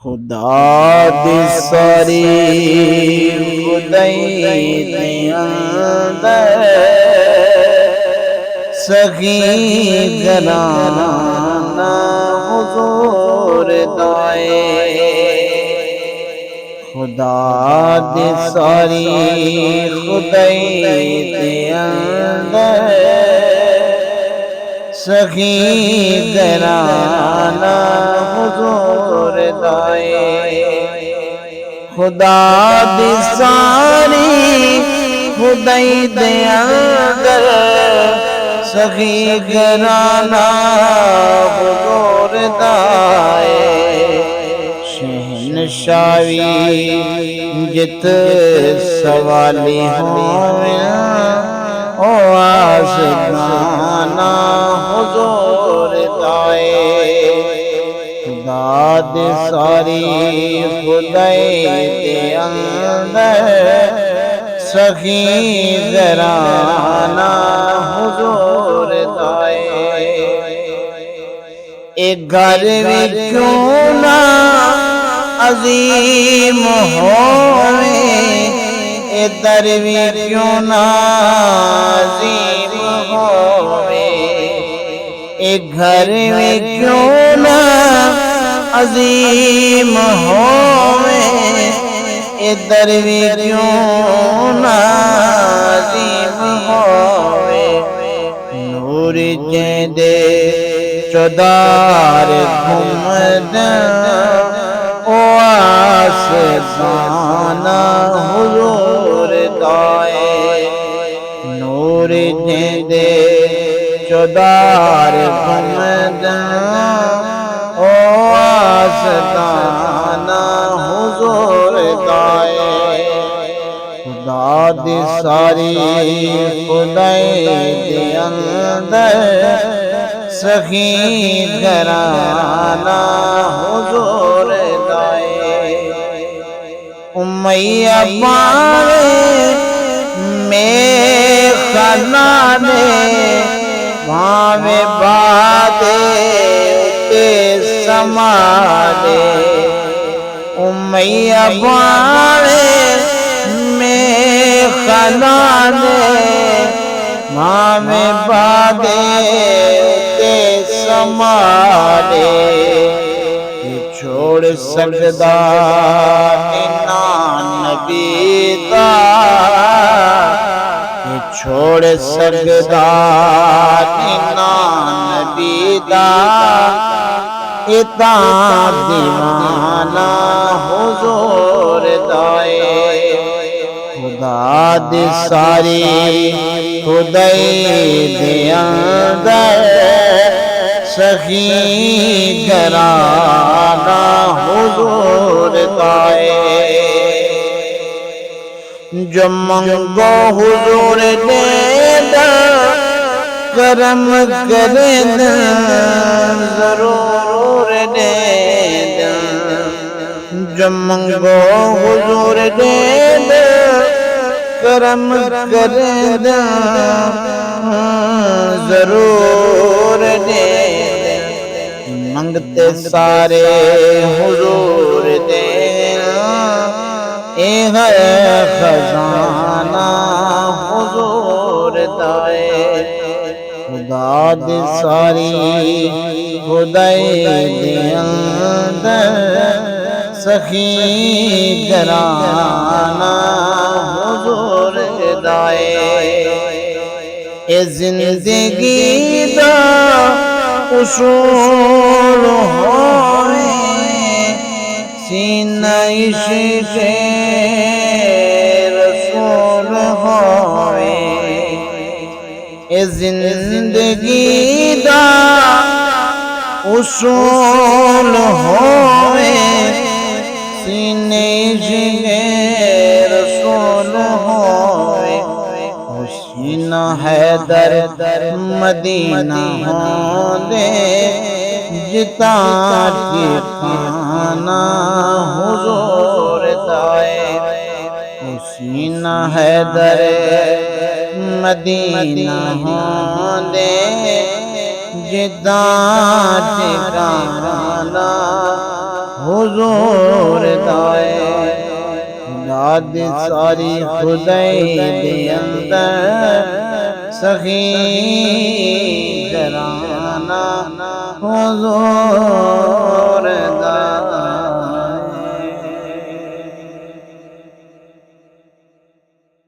خدا دی ساری خدائی دے اندر سخی گرانا حضور دائے خدا دی ساری خدائی دے اندر سخی گرانا حضور دائے خدا دی ساری خدائی دے اندر سخی گرانا حضور دائے شہنشاہی جت سوالی ہوئے او آسمانا حضور دائے خدا دی ساری خدائی دے اندر سخی گرانا حضور دائے ایک گھر بھی کیوں نہ عظیم ہوئے ایک در بھی کیوں نہ عظیم ہوئے ایک گھر بھی کیوں نہ عظیم ہوئے ایک در بھی کیوں نہ عظیم ہوئے نور جیندے چودار گھمد او آسمانا حضور دائے نور جیندے چودار گھمد او آسمانا حضور دائے خدا دی ساری خدائی دے اندر سخی گرانا حضور دائے امیہ پانے میں خنانے بھاوے بادے اتے سمانے امیہ پانے میں خنانے بھاوے بادے سمارے چھوڑ سکدا نبی دا چھوڑ سکدا نبی دا اتا دیوانہ حضور دائے خدا دی ساری خدائی دے اندر سخی گرانا حضور دائے جو منگو حضور دے دا کرم کرن ضرور دے دا جو منگو حضور دے دا کرم کرن ضرور دے منگتے سارے حضور دے اے ہے خزانہ حضور دائے خدا دی ساری خدائی دے اندر سخی گرانا حضور دائے اے زندگی دا اصول ہوئے سینہ عشق رسول ہوئے اے زندگی دا اصول ہوئے سینہ عشق رسول ہوئے حسین حیدر مدینہ ہوندے جتا ٹھکانہ حضور دائے حسین حیدر مدینہ ہوندے جتا ٹھکانہ حضور دائے یاد ساری خدائی دے اندر سخی جرانا حضور